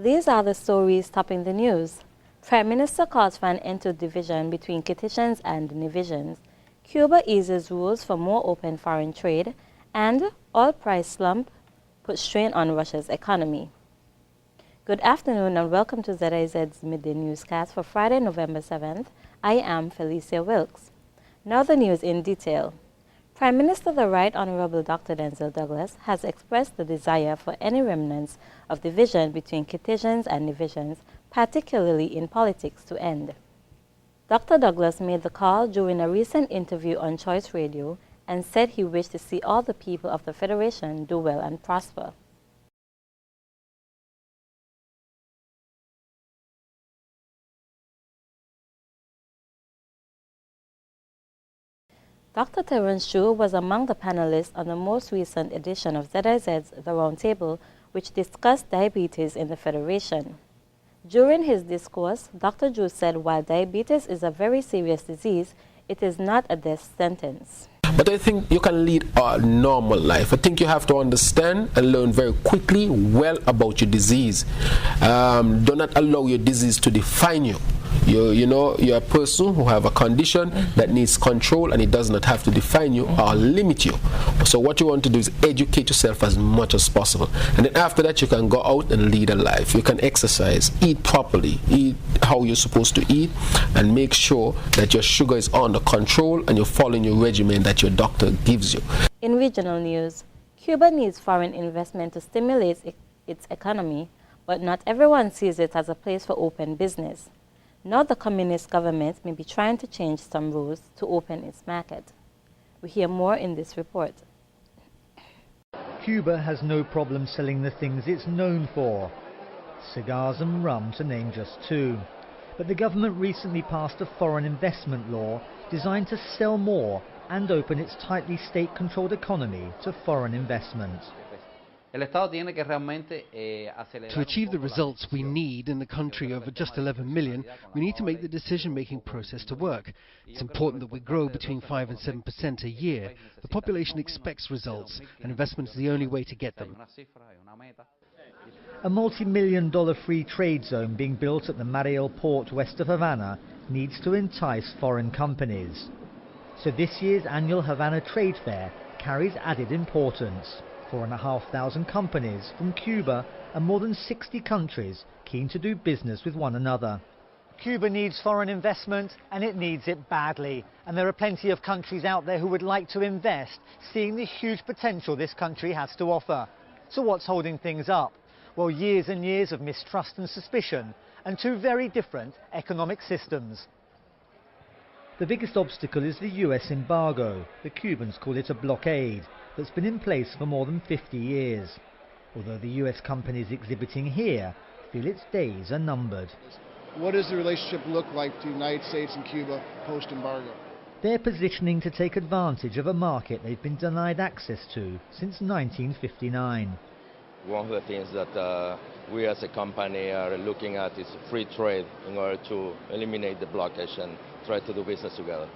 These are the stories topping the news. Prime Minister calls for an end to division between Kittians and Nivisions. Cuba eases rules for more open foreign trade, and oil price slump puts strain on Russia's economy. Good afternoon and welcome to ZIZ's Midday newscast for Friday, November 7th. I am Felicia Wilkes. Now the news in detail. Prime Minister the Right Honorable Dr. Denzil Douglas has expressed the desire for any remnants of division between Kittians and Nivisions, particularly in politics, to end. Dr. Douglas made the call during a recent interview on Choice Radio and said he wished to see all the people of the Federation do well and prosper. Dr. Terence Chu was among the panelists on the most recent edition of ZIZ's The Roundtable, which discussed diabetes in the Federation. During his discourse, Dr. Chu said while diabetes is a very serious disease, it is not a death sentence. But I think you can lead a normal life. I think you have to understand and learn very quickly well about your disease. Do not allow your disease to define you. You're a person who have a condition that needs control, and it does not have to define you or limit you. So what you want to do is educate yourself as much as possible. And then after that, you can go out and lead a life. You can exercise, eat properly, eat how you're supposed to eat, and make sure that your sugar is under control and you're following your regimen that your doctor gives you. In regional news, Cuba needs foreign investment to stimulate its economy, but not everyone sees it as a place for open business. Now the communist government may be trying to change some rules to open its market. We hear more in this report. Cuba has no problem selling the things it's known for. Cigars and rum, to name just two. But the government recently passed a foreign investment law designed to sell more and open its tightly state-controlled economy to foreign investment. To achieve the results we need in a country of just 11 million, we need to make the decision-making process to work. It's important that we grow between 5 and 7% a year. The population expects results, and investment is the only way to get them. A multi-million-dollar free trade zone being built at the Midday port west of Havana needs to entice foreign companies. So this year's annual Havana Trade Fair carries added importance. 4,500 companies from Cuba and more than 60 countries keen to do business with one another. Cuba needs foreign investment, and it needs it badly. And there are plenty of countries out there who would like to invest, seeing the huge potential this country has to offer. So what's holding things up? Well, years and years of mistrust and suspicion, and two very different economic systems. The biggest obstacle is the US embargo. The Cubans call it a blockade, that's been in place for more than 50 years. Although the US companies exhibiting here feel its days are numbered. What does the relationship look like to the United States and Cuba post-embargo? They're positioning to take advantage of a market they've been denied access to since 1959. One of the things that we as a company are looking at is free trade in order to eliminate the blockage and try to do business together.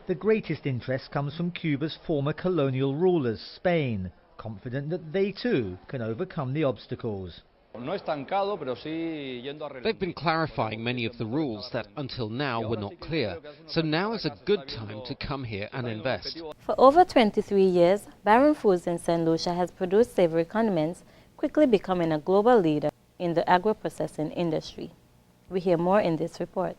The greatest interest comes from Cuba's former colonial rulers, Spain, confident that they too can overcome the obstacles. They've been clarifying many of the rules that until now were not clear, so now is a good time to come here and invest. For over 23 years, Baron Foods in St. Lucia has produced savory condiments, quickly becoming a global leader in the agro-processing industry. We hear more in this report.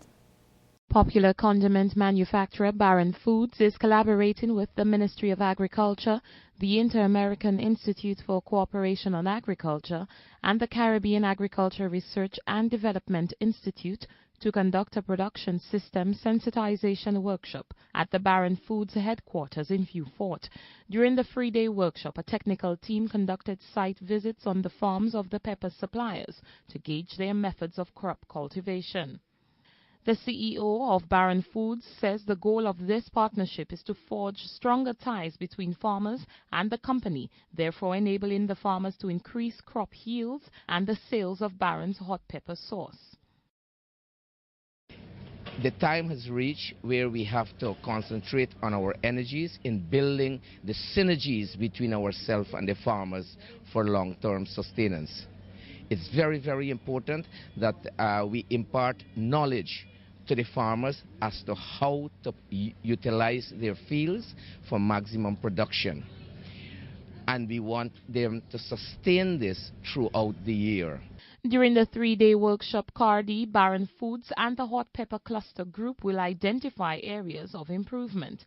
Popular condiment manufacturer Baron Foods is collaborating with the Ministry of Agriculture, the Inter-American Institute for Cooperation on Agriculture, and the Caribbean Agriculture Research and Development Institute to conduct a production system sensitization workshop at the Baron Foods headquarters in Vieux Fort. During the three-day workshop, a technical team conducted site visits on the farms of the pepper suppliers to gauge their methods of crop cultivation. The CEO of Baron Foods says the goal of this partnership is to forge stronger ties between farmers and the company, therefore enabling the farmers to increase crop yields and the sales of Baron's hot pepper sauce. The time has reached where we have to concentrate on our energies in building the synergies between ourselves and the farmers for long-term sustenance. It's very, very important that we impart knowledge to the farmers as to how to utilize their fields for maximum production. And we want them to sustain this throughout the year. During the 3-day workshop, Cardi, Barron Foods and the Hot Pepper Cluster Group will identify areas of improvement.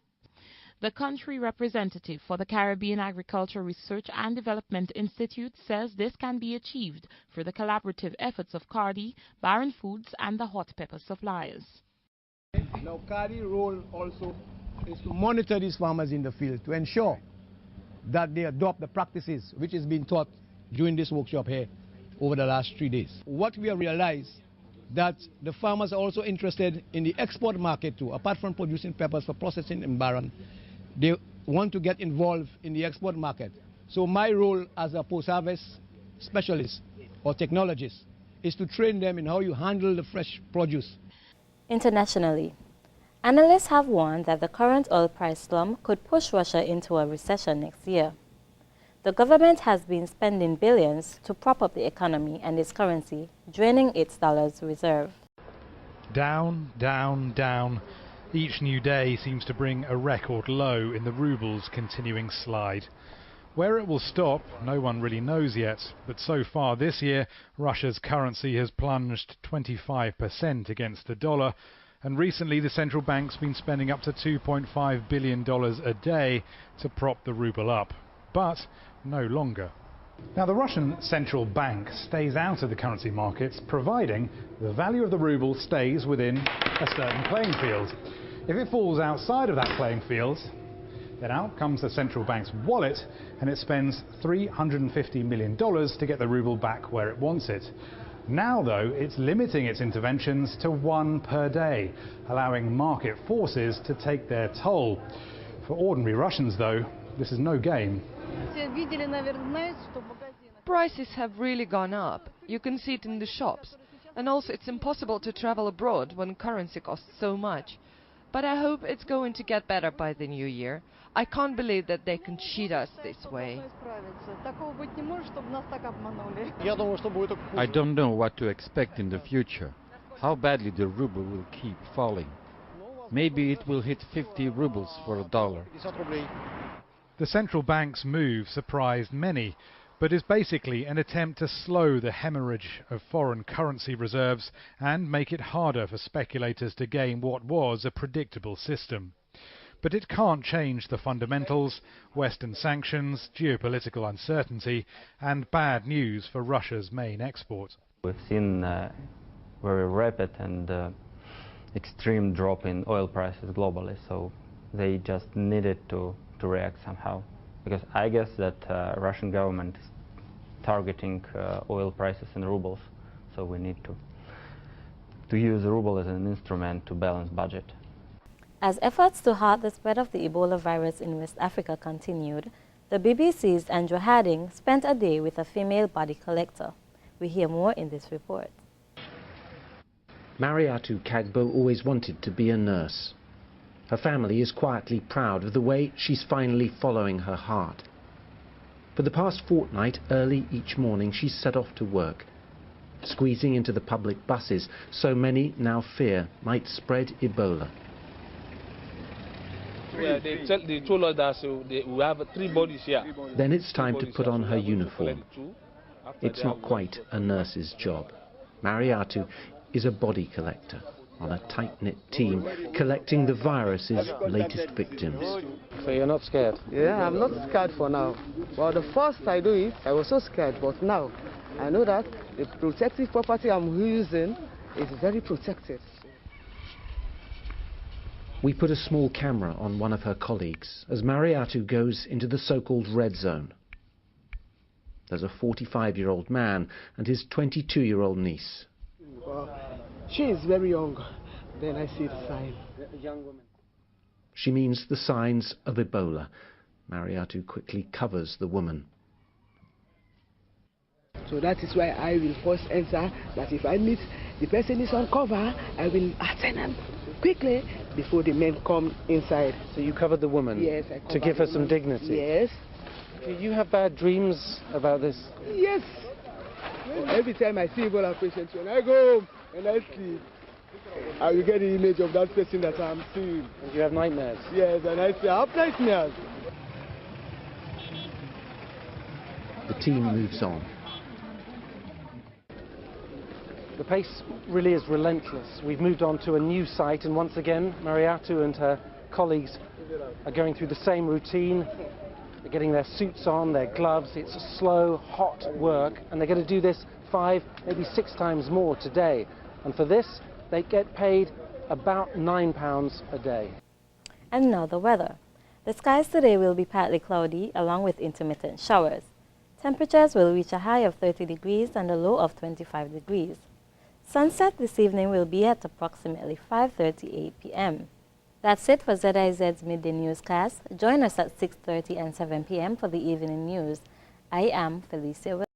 The country representative for the Caribbean Agriculture Research and Development Institute says this can be achieved through the collaborative efforts of Cardi, Barron Foods and the hot pepper suppliers. Now, Cardi's role also is to monitor these farmers in the field to ensure that they adopt the practices which is being taught during this workshop here over the last 3 days. What we have realized that the farmers are also interested in the export market too. Apart from producing peppers for processing in Barron, they want to get involved in the export market. So my role as a post-harvest specialist or technologist is to train them in how you handle the fresh produce. Internationally, analysts have warned that the current oil price slump could push Russia into a recession next year. The government has been spending billions to prop up the economy and its currency, draining its dollar's reserve. Down, down, down. Each new day seems to bring a record low in the ruble's continuing slide. Where it will stop, no one really knows yet, but so far this year, Russia's currency has plunged 25% against the dollar, and recently the central bank's been spending up to $2.5 billion a day to prop the ruble up, but no longer. Now, the Russian central bank stays out of the currency markets, providing the value of the ruble stays within a certain playing field. If it falls outside of that playing field, then out comes the central bank's wallet and it spends $350 million to get the ruble back where it wants it. Now, though, it's limiting its interventions to 1 per day, allowing market forces to take their toll. For ordinary Russians, though, this is no game. Prices have really gone up. You can see it in the shops. And also it's impossible to travel abroad when currency costs so much. But I hope it's going to get better by the new year. I can't believe that they can cheat us this way. I don't know what to expect in the future. How badly the ruble will keep falling. Maybe it will hit 50 rubles for a dollar. The central bank's move surprised many, but is basically an attempt to slow the hemorrhage of foreign currency reserves and make it harder for speculators to gain what was a predictable system. But it can't change the fundamentals: Western sanctions, geopolitical uncertainty, and bad news for Russia's main export. We've seen very rapid and extreme drop in oil prices globally, so they just needed to react somehow. Because I guess that Russian government is targeting oil prices in rubles, so we need to use the ruble as an instrument to balance budget. As efforts to halt the spread of the Ebola virus in West Africa continued, the BBC's Andrew Harding spent a day with a female body collector. We hear more in this report. Mariatu Kagbo always wanted to be a nurse. Her family is quietly proud of the way she's finally following her heart. For the past fortnight, early each morning, she's set off to work, squeezing into the public buses so many now fear might spread Ebola. They told us that we have 3 bodies here. Then it's time to put on her uniform. It's not quite a nurse's job. Mariatu is a body collector on a tight-knit team collecting the virus's latest victims. So you're not scared? Yeah, I'm not scared for now. Well, the first I do it, I was so scared, but now I know that the protective property I'm using is very protected. We put a small camera on one of her colleagues as Mariatu goes into the so-called red zone. There's a 45-year-old man and his 22-year-old niece. She is very young. Then I see the sign. She means the signs of Ebola. Mariatu quickly covers the woman. So that is why I will first enter, that if I meet the person is on cover, I will attend them quickly before the men come inside. So you covered the woman? Yes, I covered to give her the some woman. dignity? Yes. Do you have bad dreams about this? Yes. Every time I see Ebola patients, when I go home and I sleep, I will get the image of that person that I'm seeing. And you have nightmares? Yes, and I have nightmares. The team moves on. The pace really is relentless. We've moved on to a new site, and once again, Mariatu and her colleagues are going through the same routine. They're getting their suits on, their gloves. It's slow, hot work, and they're going to do this 5, maybe 6 times more today. And for this, they get paid about £9 a day. And now the weather. The skies today will be partly cloudy along with intermittent showers. Temperatures will reach a high of 30 degrees and a low of 25 degrees. Sunset this evening will be at approximately 5:38 p.m. That's it for ZIZ's Midday Newscast. Join us at 6:30 and 7 p.m. for the evening news. I am Felicia Wilson.